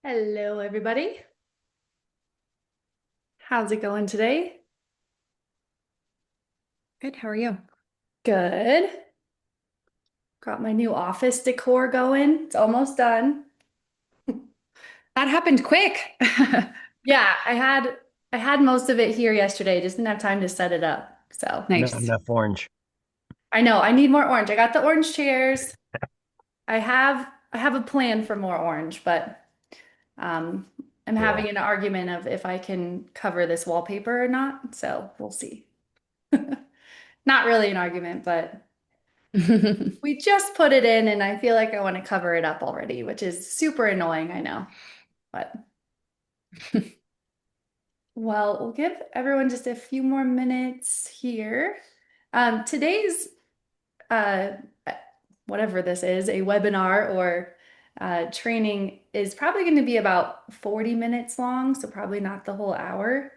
Hello, everybody. How's it going today? Good. How are you? Good. Got my new office decor going. It's almost done. That happened quick. Yeah, I had most of it here yesterday. Just didn't have time to set it up. So Not Nice. enough orange. I know I need more orange. I got the orange chairs. I have a plan for more orange, but um, I'm having Cool. an argument of if I can cover this wallpaper or not. So we'll see. Not really an argument, but we just put it in and I feel like I want to cover it up already, which is super annoying, I know. But well, we'll give everyone just a few more minutes here. Today's uh whatever this is, a webinar or training is probably going to be about 40 minutes long, so probably not the whole hour.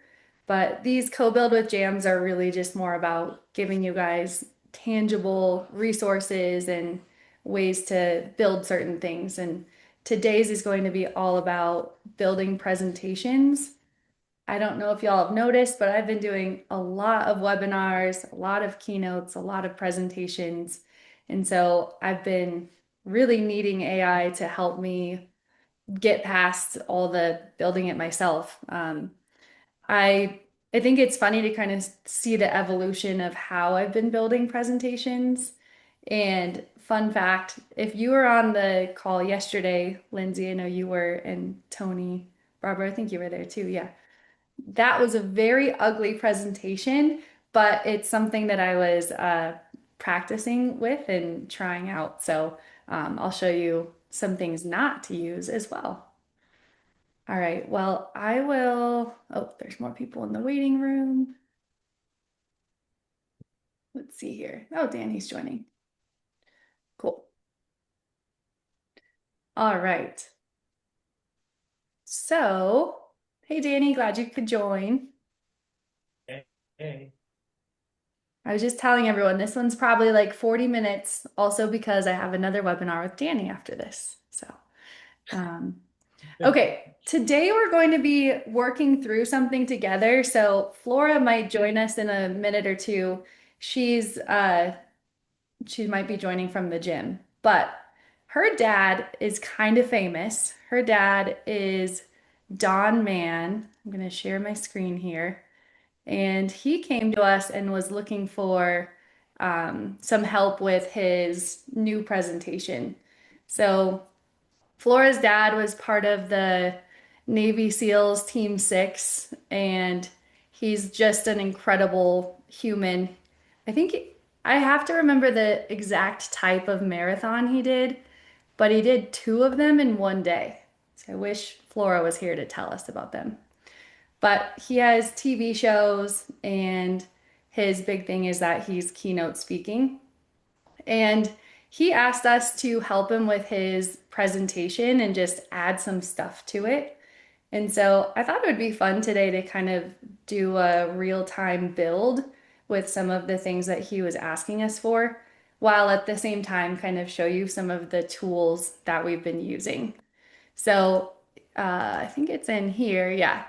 But these co-build with jams are really just more about giving you guys tangible resources and ways to build certain things. And today's is going to be all about building presentations. I don't know if y'all have noticed, but I've been doing a lot of webinars, a lot of keynotes, a lot of presentations. And so I've been really needing AI to help me get past all the building it myself. I I think it's funny to kind of see the evolution of how I've been building presentations. And fun fact, if you were on the call yesterday, Lindsay, I know you were, and Tony, Barbara, I think you were there too. Yeah. That was a very ugly presentation, but it's something that I was practicing with and trying out. So I'll show you some things not to use as well. All right, well, I will. Oh, there's more people in the waiting room. Let's see here. Oh, Danny's joining. Cool. All right. So, hey, Danny, glad you could join. Hey, hey. I was just telling everyone this one's probably like 40 minutes, also because I have another webinar with Danny after this. So, um, okay, today we're going to be working through something together. So, Flora might join us in a minute or two. She's she might be joining from the gym, but her dad is kind of famous. Her dad is Don Mann. I'm going to share my screen here. And he came to us and was looking for some help with his new presentation. So, Flora's dad was part of the Navy SEALs Team 6, and he's just an incredible human. I think I have to remember the exact type of marathon he did, but he did two of them in one day. So I wish Flora was here to tell us about them. But he has TV shows, and his big thing is that he's keynote speaking. And he asked us to help him with his presentation and just add some stuff to it. And so I thought it would be fun today to kind of do a real-time build with some of the things that he was asking us for, while at the same time kind of show you some of the tools that we've been using. So I think it's in here. Yeah.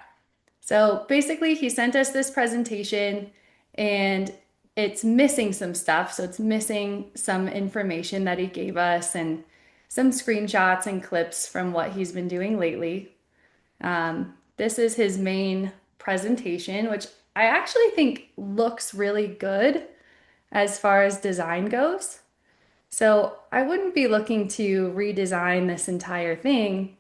So basically, he sent us this presentation and it's missing some stuff. So it's missing some information that he gave us and some screenshots and clips from what he's been doing lately. This is his main presentation, which I actually think looks really good as far as design goes. So I wouldn't be looking to redesign this entire thing,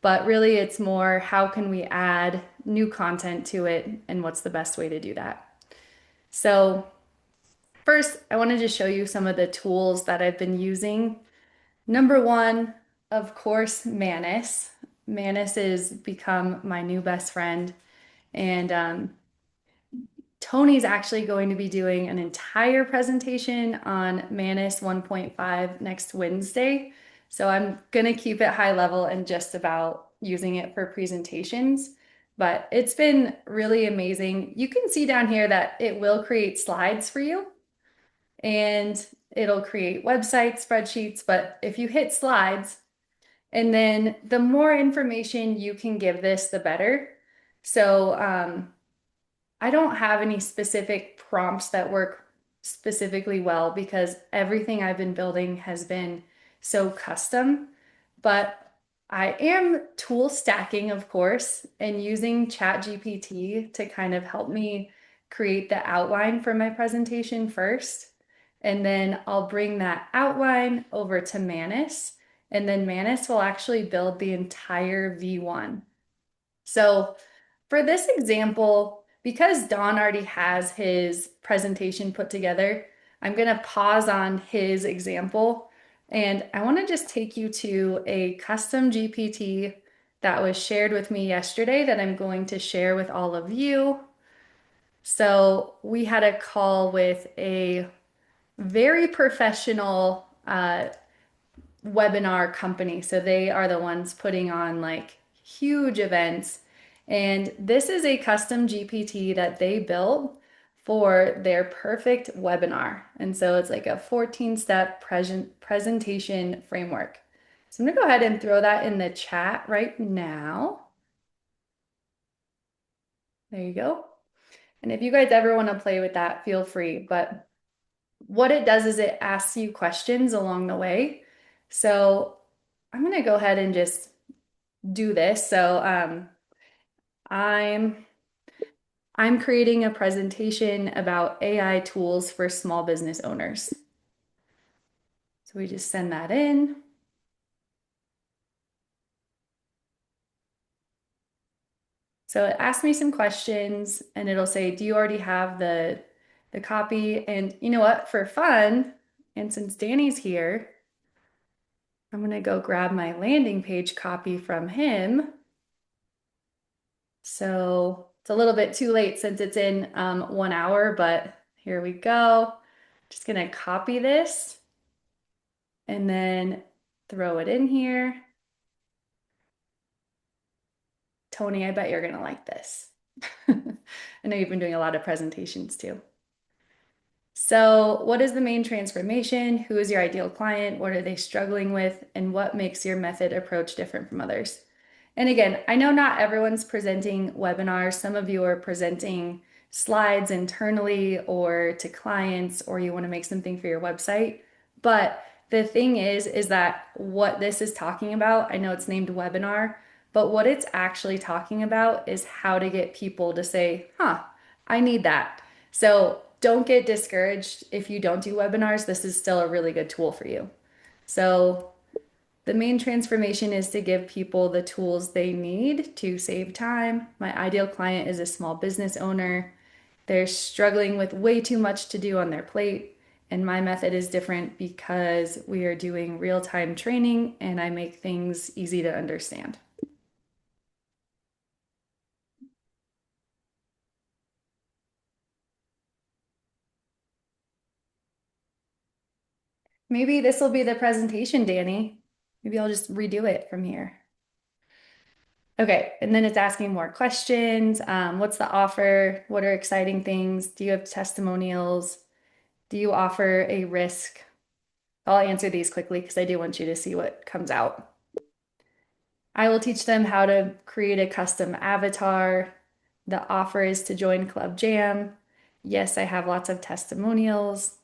but really it's more how can we add new content to it and what's the best way to do that. So first, I want to just show you some of the tools that I've been using. Number one, of course, Manus. Manus has become my new best friend. And Tony's actually going to be doing an entire presentation on Manus 1.5 next Wednesday. So I'm going to keep it high level and just about using it for presentations. But it's been really amazing. You can see down here that it will create slides for you and it'll create website spreadsheets. But if you hit slides, And then the more information you can give this, the better. So I don't have any specific prompts that work specifically well because everything I've been building has been so custom. But I am tool stacking, of course, and using ChatGPT to kind of help me create the outline for my presentation first. And then I'll bring that outline over to Manus, and then Manus will actually build the entire V1. So for this example, because Don already has his presentation put together, I'm going to pause on his example. And I want to just take you to a custom GPT that was shared with me yesterday that I'm going to share with all of you. So we had a call with a very professional webinar company. So they are the ones putting on like huge events. And this is a custom GPT that they built for their perfect webinar. And so it's like a 14-step presentation framework. So I'm gonna go ahead and throw that in the chat right now. There you go. And if you guys ever want to play with that, feel free. But what it does is it asks you questions along the way. So I'm going to go ahead and just do this. So I'm I'm creating a presentation about AI tools for small business owners. So we just send that in. So it asks me some questions and it'll say, do you already have the copy? And you know what? For fun, and since Danny's here, I'm gonna go grab my landing page copy from him. So it's a little bit too late since it's in 1 hour, but here we go. Just gonna copy this and then throw it in here. Tony, I bet you're gonna like this. I know you've been doing a lot of presentations too. So, what is the main transformation? Who is your ideal client? What are they struggling with? And what makes your method approach different from others? And again, I know not everyone's presenting webinars. Some of you are presenting slides internally or to clients, or you want to make something for your website. But the thing is that what this is talking about, I know it's named webinar, but what it's actually talking about is how to get people to say, huh, I need that. So don't get discouraged if you don't do webinars. This is still a really good tool for you. So the main transformation is to give people the tools they need to save time. My ideal client is a small business owner. They're struggling with way too much to do on their plate. And my method is different because we are doing real-time training and I make things easy to understand. Maybe this will be the presentation, Danny. Maybe I'll just redo it from here. Okay, and then it's asking more questions. What's the offer? What are exciting things? Do you have testimonials? Do you offer a risk? I'll answer these quickly because I do want you to see what comes out. I will teach them how to create a custom avatar. The offer is to join Club Jam. Yes, I have lots of testimonials.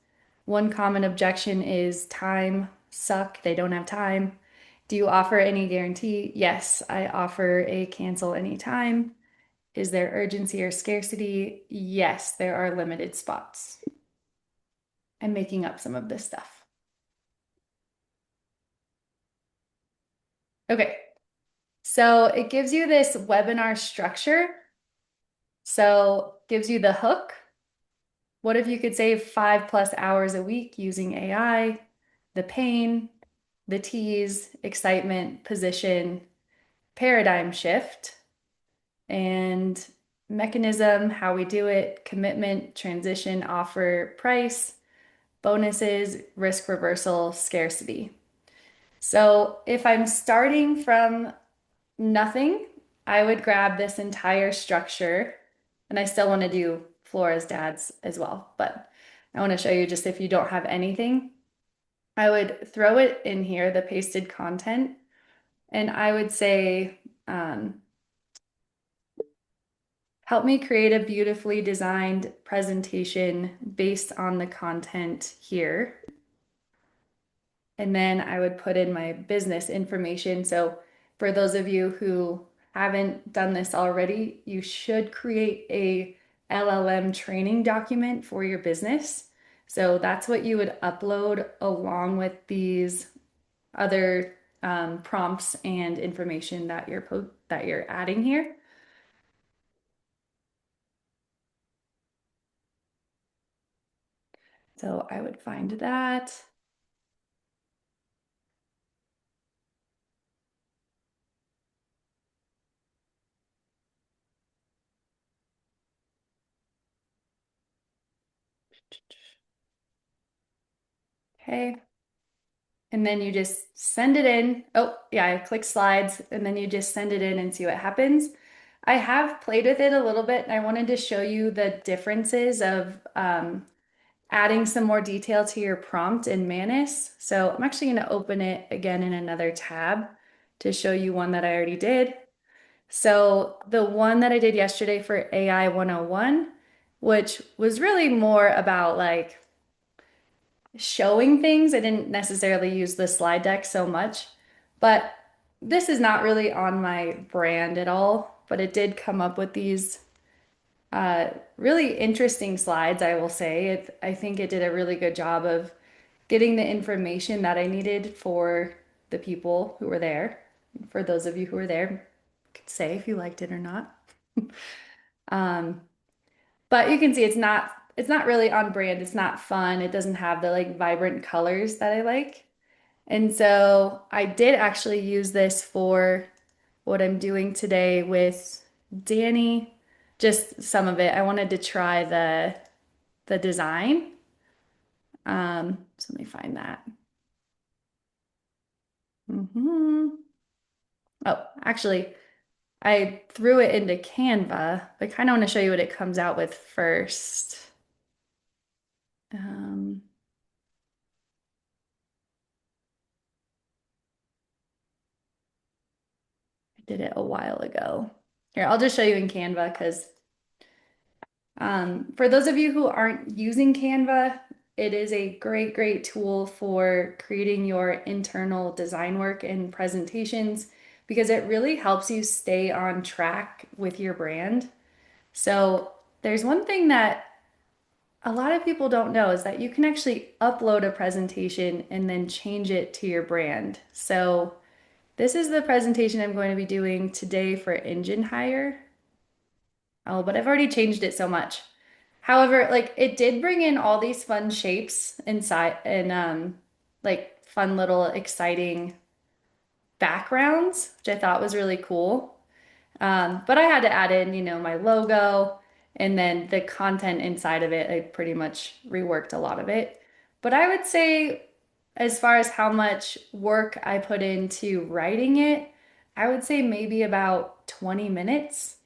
One common objection is time suck. They don't have time. Do you offer any guarantee? Yes, I offer a cancel anytime. Is there urgency or scarcity? Yes, there are limited spots. I'm making up some of this stuff. Okay, so it gives you this webinar structure. So gives you the hook. What if you could save 5+ hours a week using AI? The pain, the tease, excitement, position, paradigm shift, and mechanism, how we do it, commitment, transition, offer, price, bonuses, risk reversal, scarcity. So if I'm starting from nothing, I would grab this entire structure, and I still want to do Flora's dad's as well, but I want to show you just if you don't have anything, I would throw it in here, the pasted content, And I would say, um, help me create a beautifully designed presentation based on the content here. And then I would put in my business information. So for those of you who haven't done this already, you should create a LLM training document for your business. So that's what you would upload along with these other prompts and information that you're adding here. So I would find that. Okay. And then you just send it in. Oh, yeah, I click slides and then you just send it in and see what happens. I have played with it a little bit and I wanted to show you the differences of adding some more detail to your prompt in Manus. So I'm actually going to open it again in another tab to show you one that I already did. So the one that I did yesterday for AI 101, which was really more about like showing things. I didn't necessarily use the slide deck so much, but this is not really on my brand at all, but it did come up with these really interesting slides, I will say. I think it did a really good job of getting the information that I needed for the people who were there. For those of you who were there, you could say if you liked it or not. Um, but you can see it's not really on brand. It's not fun. It doesn't have the like vibrant colors that I like. And so I did actually use this for what I'm doing today with Danny, just some of it. I wanted to try the design. So let me find that. Oh, actually, I threw it into Canva. I kind of want to show you what it comes out with first. Um, I did it a while ago. Here, I'll just show you in Canva because for those of you who aren't using Canva, it is a great, great tool for creating your internal design work and presentations because it really helps you stay on track with your brand. So there's one thing that a lot of people don't know is that you can actually upload a presentation and then change it to your brand. So this is the presentation I'm going to be doing today for Engine Hire. Oh, but I've already changed it so much. However, like it did bring in all these fun shapes inside and like fun little exciting backgrounds, which I thought was really cool. But I had to add in, my logo and then the content inside of it. I pretty much reworked a lot of it. But I would say, as far as how much work I put into writing it, I would say maybe about 20 minutes.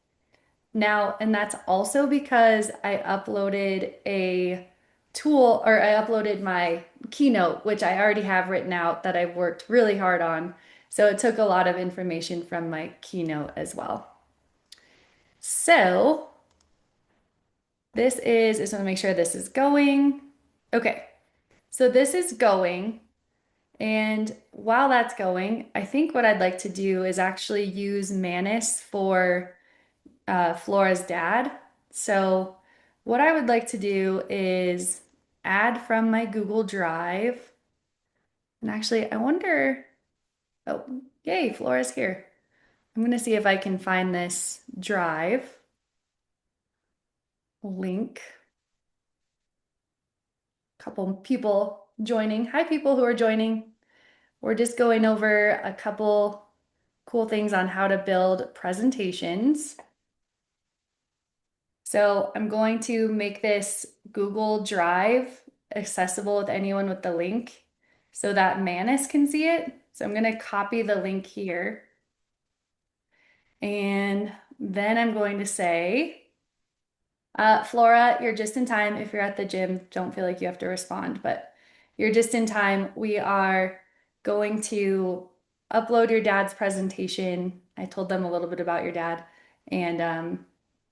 Now, and that's also because I uploaded a tool or I uploaded my keynote, which I already have written out that I've worked really hard on. So it took a lot of information from my keynote as well. So just want to make sure this is going. Okay, so this is going. And while that's going, I think what I'd like to do is actually use Manus for Flora's dad. So what I would like to do is add from my Google Drive. And actually, I wonder, oh, yay, Flora's here. I'm gonna see if I can find this drive link. Couple people joining. Hi, people who are joining. We're just going over a couple cool things on how to build presentations. So I'm going to make this Google Drive accessible with anyone with the link so that Manus can see it. So I'm going to copy the link here. And then I'm going to say, Flora, you're just in time. If you're at the gym, don't feel like you have to respond, but you're just in time. We are going to upload your dad's presentation. I told them a little bit about your dad and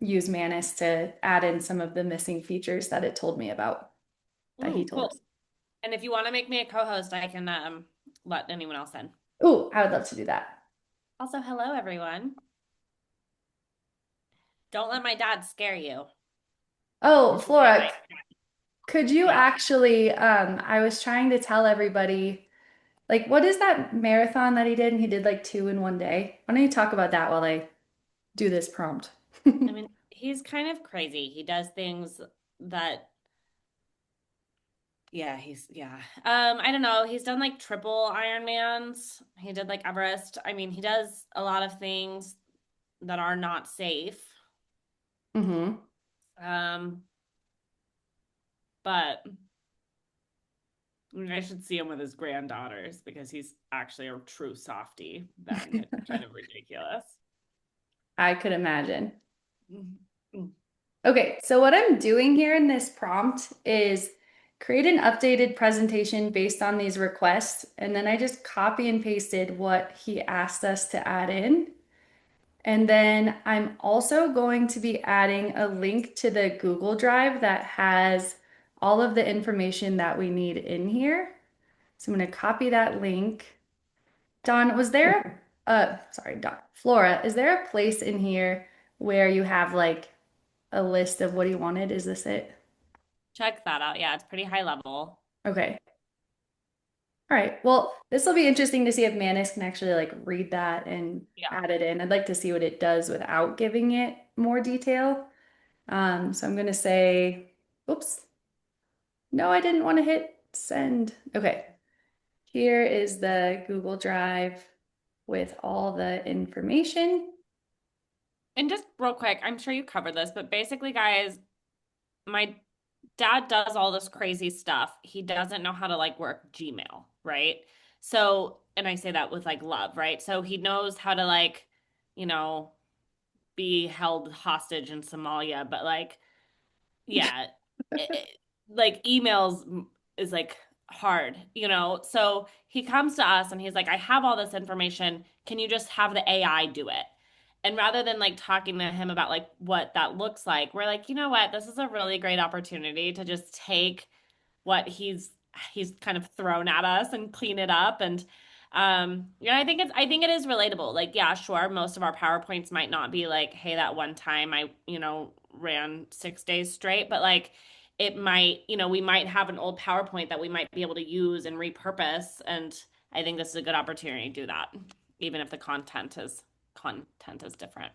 use Manus to add in some of the missing features that it told me about that he told us. Cool. And if you want to make me a co-host, I can let anyone else in. Oh, I would love to do that. Also, hello everyone. Don't let my dad scare you. Oh, This is not Flora, my could you yeah. actually, I was trying to tell everybody, like, what is that marathon that he did? And he did like two in one day. Why don't you talk about that while I do this prompt? I mean, he's kind of crazy. He does things that yeah. I don't know. He's done like triple Ironmans. He did like Everest. I mean, he does a lot of things that are not safe. Mm-hmm. Um, but I mean, I should see him with his granddaughters because he's actually a true softie. Then it's kind of ridiculous. I could imagine. Mhm. Okay, so what I'm doing here in this prompt is create an updated presentation based on these requests, and then I just copy and pasted what he asked us to add in. And then I'm also going to be adding a link to the Google Drive that has all of the information that we need in here. So I'm going to copy that link. Don, was there sorry, Don, Flora, is there a place in here where you have like a list of what he wanted? Is this it? Check that out. Yeah, it's pretty high level. Okay. All right. Well, this will be interesting to see if Manus can actually like read that and Yeah. add it in. I'd like to see what it does without giving it more detail. So I'm going to say, oops, no, I didn't want to hit send. Okay. Here is the Google Drive with all the information. And just real quick, I'm sure you covered this, but basically, guys, my dad does all this crazy stuff. He doesn't know how to like work Gmail, right? So, and I say that with like love, right? So he knows how to like, you know, be held hostage in Somalia, but like yeah, like emails is like hard, you know? So he comes to us and he's like, I have all this information. Can you just have the AI do it? And rather than like talking to him about like what that looks like, we're like, you know what? This is a really great opportunity to just take what he's kind of thrown at us and clean it up. And I think it is relatable. Like, yeah, sure, most of our PowerPoints might not be like, hey, that one time I, ran 6 days straight, but like it might, we might have an old PowerPoint that we might be able to use and repurpose. And I think this is a good opportunity to do that, even if the content is different.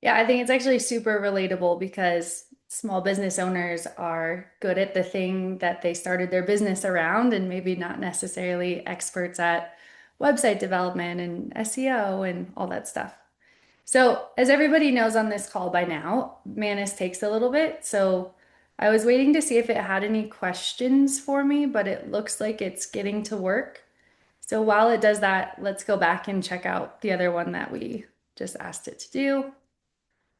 Yeah, I think it's actually super relatable because small business owners are good at the thing that they started their business around and maybe not necessarily experts at website development and SEO and all that stuff. So, as everybody knows on this call by now, Manus takes a little bit. So, I was waiting to see if it had any questions for me, but it looks like it's getting to work. So, while it does that, let's go back and check out the other one that we just asked it to do.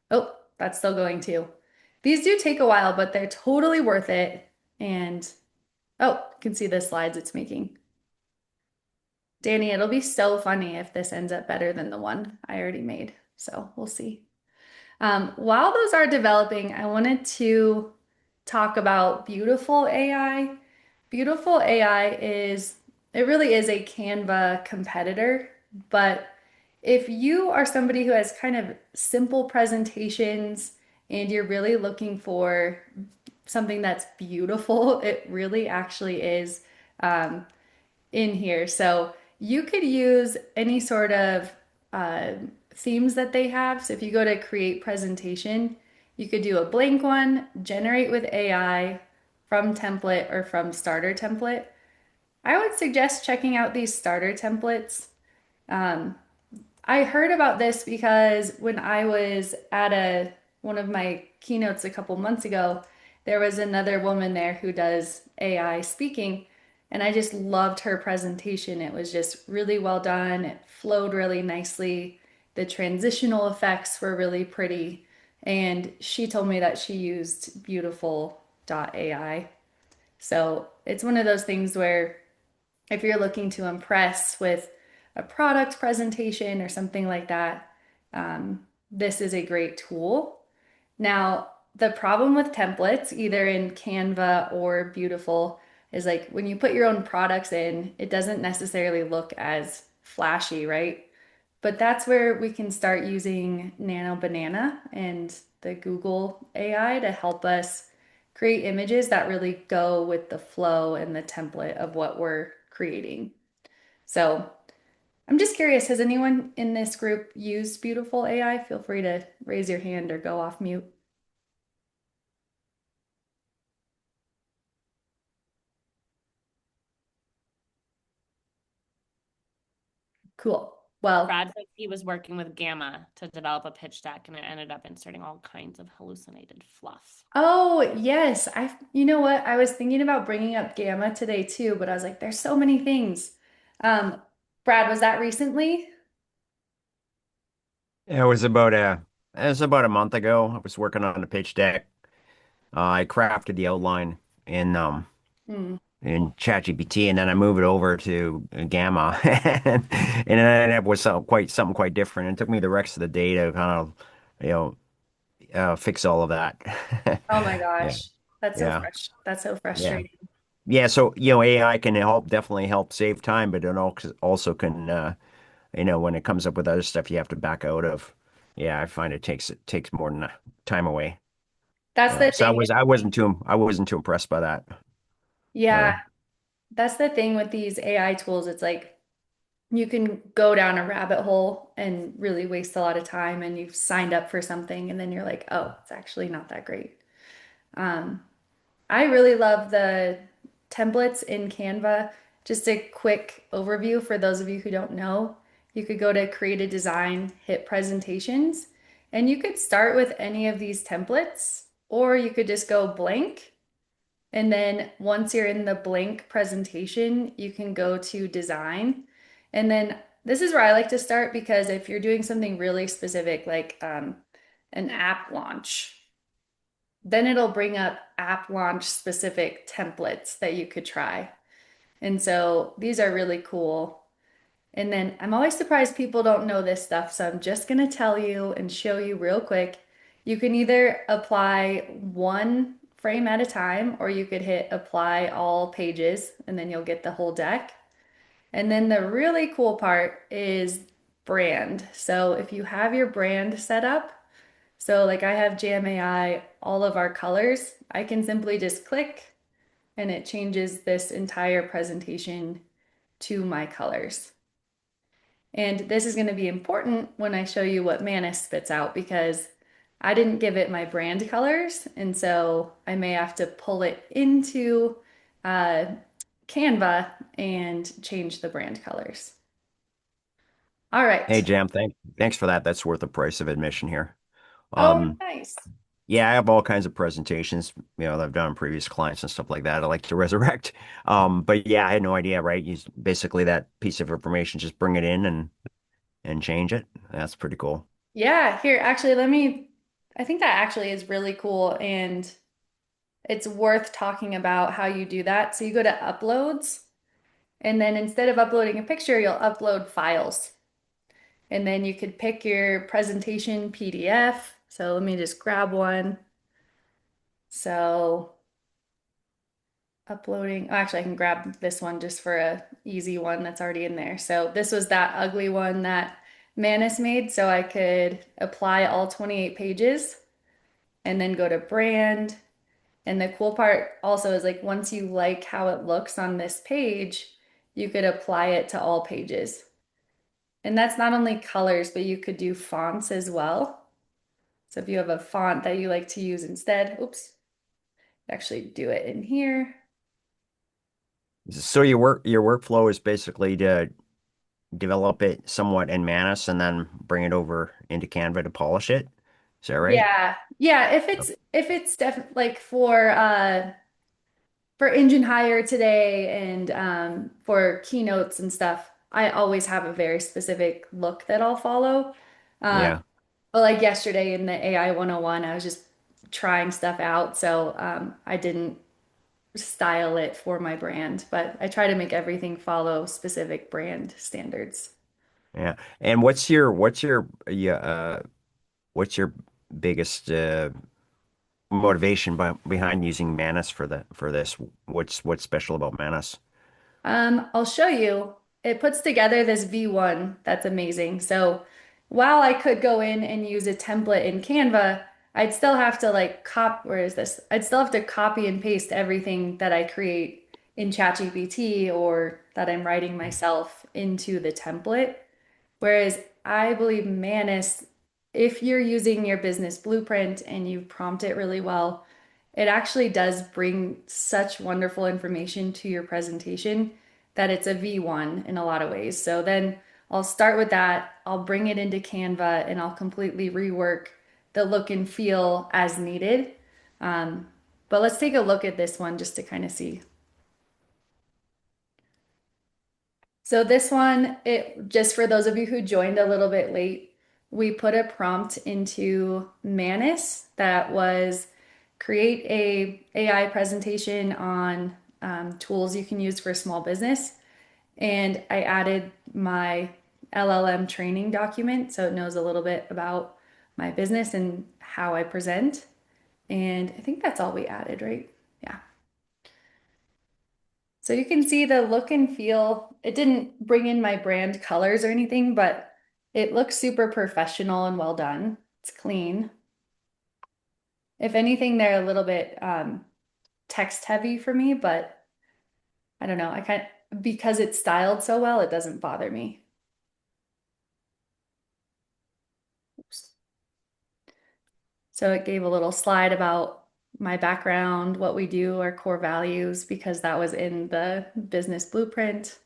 Oh, that's still going too. These do take a while, but they're totally worth it. And oh, you can see the slides it's making. Danny, it'll be so funny if this ends up better than the one I already made. So we'll see. While those are developing, I wanted to talk about Beautiful AI. Beautiful AI it really is a Canva competitor, but if you are somebody who has kind of simple presentations and you're really looking for something that's beautiful, it really actually is in here. So you could use any sort of uh, themes that they have. So if you go to create presentation, you could do a blank one, generate with AI from template or from starter template. I would suggest checking out these starter templates. Um, I heard about this because when I was at a one of my keynotes a couple months ago, there was another woman there who does AI speaking, and I just loved her presentation. It was just really well done. It flowed really nicely. The transitional effects were really pretty, and she told me that she used Beautiful AI. So it's one of those things where if you're looking to impress with a product presentation or something like that, this is a great tool. Now, the problem with templates, either in Canva or Beautiful, is like when you put your own products in, it doesn't necessarily look as flashy, right? But that's where we can start using Nano Banana and the Google AI to help us create images that really go with the flow and the template of what we're creating. So I'm just curious, has anyone in this group used Beautiful AI? Feel free to raise your hand or go off mute. Cool. Well, Brad said he was working with Gamma to develop a pitch deck and it ended up inserting all kinds of hallucinated fluff. oh, yes. You know what? I was thinking about bringing up Gamma today too, but I was like, there's so many things. Um, Brad, was that recently? it was about a month ago. I was working on a pitch deck. I crafted the outline in um Hmm. in ChatGPT, and then I moved it over to Gamma, and it ended up with something quite different. It took me the rest of the day to kind of, you know, fix all of that. Oh my Yeah, gosh. That's so yeah, fresh. That's so yeah, frustrating. yeah. So AI can definitely help save time, but it also can, when it comes up with other stuff you have to back out of. Yeah, I find it takes more than time away. That's the So thing. I wasn't too impressed by that. Yeah, So that's the thing with these AI tools. It's like you can go down a rabbit hole and really waste a lot of time and you've signed up for something and then you're like, oh, it's actually not that great. Um, I really love the templates in Canva. Just a quick overview for those of you who don't know. You could go to create a design, hit presentations, and you could start with any of these templates, or you could just go blank. And then once you're in the blank presentation, you can go to design. And then this is where I like to start because if you're doing something really specific, like an app launch, then it'll bring up app launch specific templates that you could try. And so these are really cool. And then I'm always surprised people don't know this stuff. So I'm just going to tell you and show you real quick. You can either apply one frame at a time, or you could hit apply all pages and then you'll get the whole deck. And then the really cool part is brand. So if you have your brand set up, so like I have JamAI, all of our colors, I can simply just click and it changes this entire presentation to my colors. And this is going to be important when I show you what Manus spits out because I didn't give it my brand colors. And so I may have to pull it into uh, Canva and change the brand colors. All hey, right. Jam, thanks for that. That's worth the price of admission here. Oh, Um, nice. yeah, I have all kinds of presentations, that I've done on previous clients and stuff like that. I like to resurrect. But yeah, I had no idea, right? Basically that piece of information, just bring it in and change it. That's pretty cool. Yeah, here, actually, I think that actually is really cool. And it's worth talking about how you do that. So you go to uploads, and then instead of uploading a picture, you'll upload files. And then you could pick your presentation PDF. So let me just grab one. So uploading, oh, actually, I can grab this one just for a easy one that's already in there. So this was that ugly one that Manus made. So I could apply all 28 pages and then go to brand. And the cool part also is like once you like how it looks on this page, you could apply it to all pages. And that's not only colors, but you could do fonts as well. So if you have a font that you like to use instead, oops, actually do it in here. So your workflow is basically to develop it somewhat in Manus and then bring it over into Canva to polish it. Is that right? Yeah. Yeah, if it's like for engine hire today and for keynotes and stuff, I always have a very specific look that I'll follow. Um, Yeah. but like yesterday in the AI 101, I was just trying stuff out, so I didn't style it for my brand, but I try to make everything follow specific brand standards. Yeah. And what's your biggest motivation behind using Manus for this? What's special about Manus? I'll show you. It puts together this V1 that's amazing. So while I could go in and use a template in Canva, I'd still have to like where is this? I'd still have to copy and paste everything that I create in ChatGPT or that I'm writing myself into the template. Whereas I believe Manus, if you're using your business blueprint and you prompt it really well, it actually does bring such wonderful information to your presentation that it's a V1 in a lot of ways. So then I'll start with that. I'll bring it into Canva and I'll completely rework the look and feel as needed. Um, but let's take a look at this one just to kind of see. So this one, it just for those of you who joined a little bit late, we put a prompt into Manus that was create a AI presentation on tools you can use for small business. And I added my LLM training document so it knows a little bit about my business and how I present. And I think that's all we added, right? Yeah. So you can see the look and feel. It didn't bring in my brand colors or anything, but it looks super professional and well done. It's clean. If anything, they're a little bit text heavy for me, but I don't know. Because it's styled so well, it doesn't bother me. Oops. So it gave a little slide about my background, what we do, our core values, because that was in the business blueprint.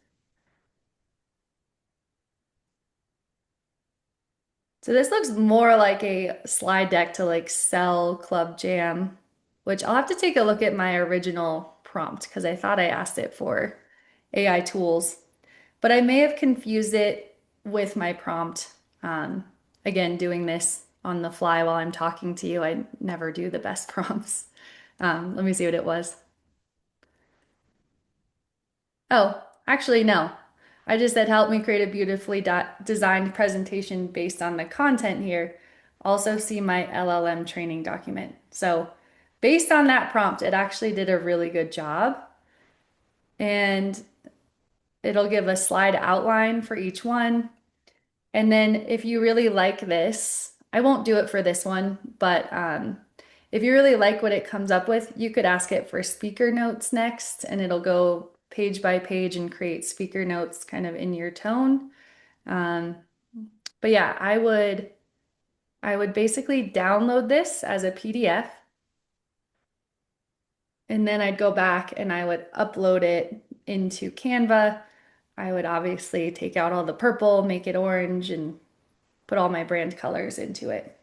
So this looks more like a slide deck to like sell Club Jam, which I'll have to take a look at my original prompt because I thought I asked it for AI tools, but I may have confused it with my prompt. Um, Again, doing this on the fly while I'm talking to you, I never do the best prompts. Let me see what it was. Oh, actually, no. I just said help me create a beautifully designed presentation based on the content here. Also see my LLM training document. So based on that prompt, it actually did a really good job. And it'll give a slide outline for each one. And then if you really like this, I won't do it for this one, but if you really like what it comes up with, you could ask it for speaker notes next, and it'll go page by page and create speaker notes kind of in your tone. Um, but yeah, I would basically download this as a PDF, and then I'd go back and I would upload it into Canva. I would obviously take out all the purple, make it orange, and put all my brand colors into it.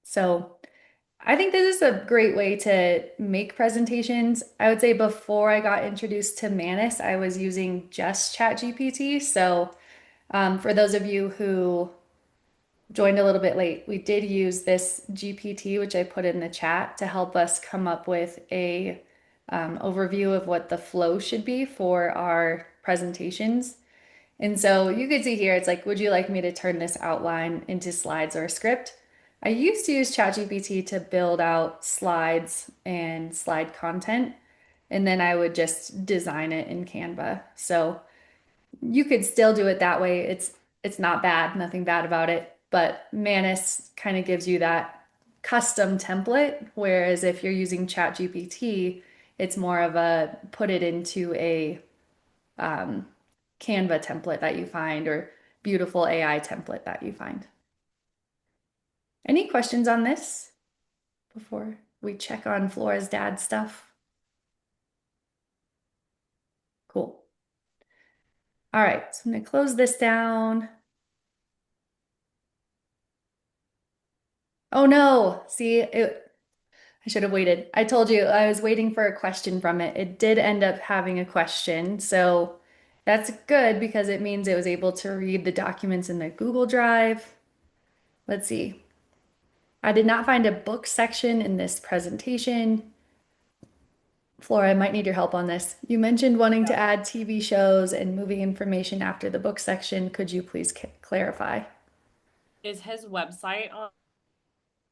So I think this is a great way to make presentations. I would say before I got introduced to Manus, I was using just ChatGPT. So for those of you who joined a little bit late, we did use this GPT, which I put in the chat to help us come up with a overview of what the flow should be for our presentations. And so you could see here, it's like, would you like me to turn this outline into slides or a script? I used to use ChatGPT to build out slides and slide content, and then I would just design it in Canva. So you could still do it that way. It's not bad, nothing bad about it, but Manus kind of gives you that custom template, whereas if you're using ChatGPT, it's more of a put it into a um, Canva template that you find or beautiful AI template that you find. Any questions on this before we check on Flora's dad stuff? Cool. All right, so I'm gonna close this down. Oh no, see, I should have waited. I told you I was waiting for a question from it. It did end up having a question, so that's good because it means it was able to read the documents in the Google Drive. Let's see. I did not find a book section in this presentation. Flora, I might need your help on this. You mentioned wanting to add TV shows and movie information after the book section. Could you please clarify? Is his website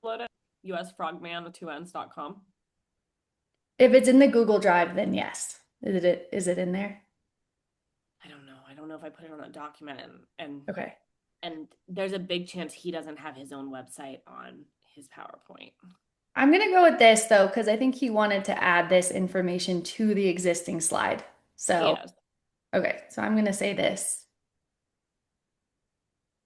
uploaded? usfrogman with 2Ns.com. If it's in the Google Drive, then yes. Is it in there? I don't know. I don't know if I put it on a document and Okay. and there's a big chance he doesn't have his own website on his PowerPoint. I'm gonna go with this though, because I think he wanted to add this information to the existing slide. He So, does. okay, so I'm gonna say this.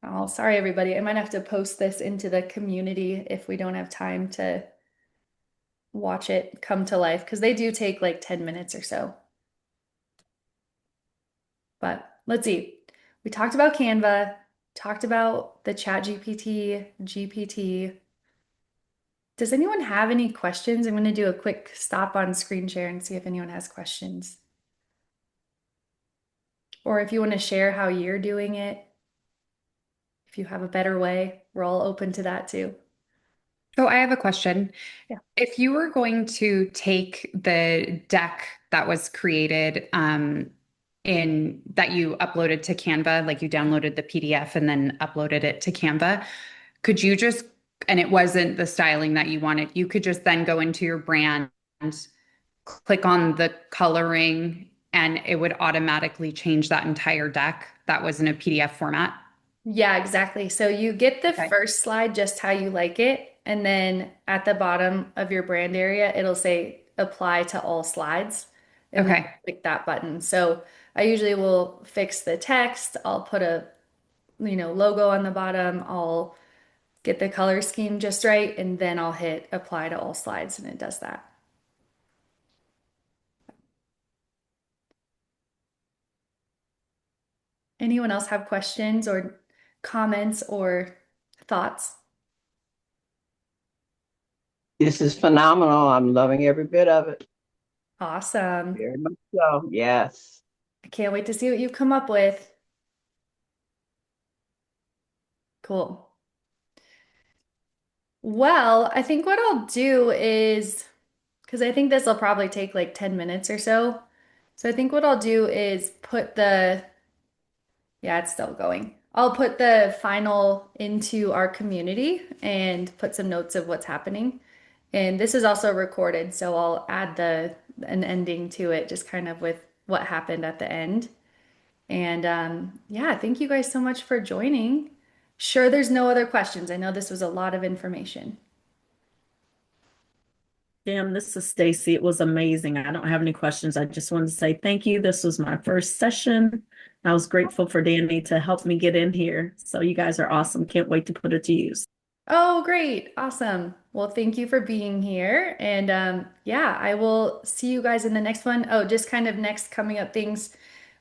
Oh, sorry, everybody. I might have to post this into the community if we don't have time to watch it come to life, because they do take like 10 minutes or so. But let's see. We talked about Canva, talked about the Chat GPT. Does anyone have any questions? I'm going to do a quick stop on screen share and see if anyone has questions. Or if you want to share how you're doing it, if you have a better way, we're all open to that too. So I have a question. Yeah. If you were going to take the deck that was created in that you uploaded to Canva, like you downloaded the PDF and then uploaded it to Canva, could you just, and it wasn't the styling that you wanted, you could just then go into your brand, click on the coloring, and it would automatically change that entire deck that was in a PDF format? Yeah, exactly. So you get the Okay. first slide just how you like it. And then at the bottom of your brand area, it'll say apply to all slides. And then Okay. click that button. So I usually will fix the text. I'll put a, logo on the bottom. I'll get the color scheme just right. And then I'll hit apply to all slides and it does that. Anyone else have questions or comments or thoughts? This is phenomenal. I'm loving every bit of it. Awesome. Very much so. Yes. I can't wait to see what you come up with. Cool. Well, I think what I'll do is, because I think this will probably take like 10 minutes or so. So I think what I'll do is yeah, it's still going. I'll put the final into our community and put some notes of what's happening. And this is also recorded, so I'll add an ending to it, just kind of with what happened at the end. And yeah, thank you guys so much for joining. Sure, there's no other questions. I know this was a lot of information. Jim, this is Stacy. It was amazing. I don't have any questions. I just wanted to say thank you. This was my first session. I was grateful for Danny to help me get in here. So you guys are awesome. Can't wait to put it to use. Oh, great. Awesome. Well, thank you for being here. And yeah, I will see you guys in the next one. Oh, just kind of next coming up things.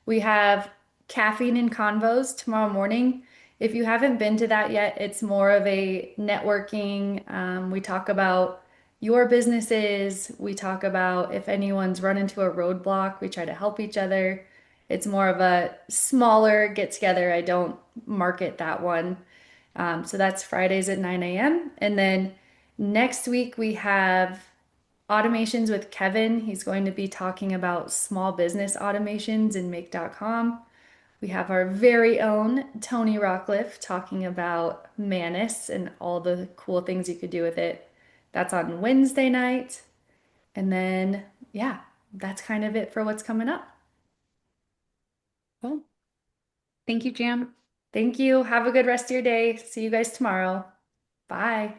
We have caffeine and convos tomorrow morning. If you haven't been to that yet, it's more of a networking. We talk about your businesses. We talk about if anyone's run into a roadblock, we try to help each other. It's more of a smaller get together. I don't market that one. So that's Fridays at 9 a.m. And then next week we have automations with Kevin. He's going to be talking about small business automations in make.com. We have our very own Tony Rockcliffe talking about Manus and all the cool things you could do with it. That's on Wednesday night. And then, yeah, that's kind of it for what's coming up. Cool. Thank you, Jam. Thank you. Have a good rest of your day. See you guys tomorrow. Bye.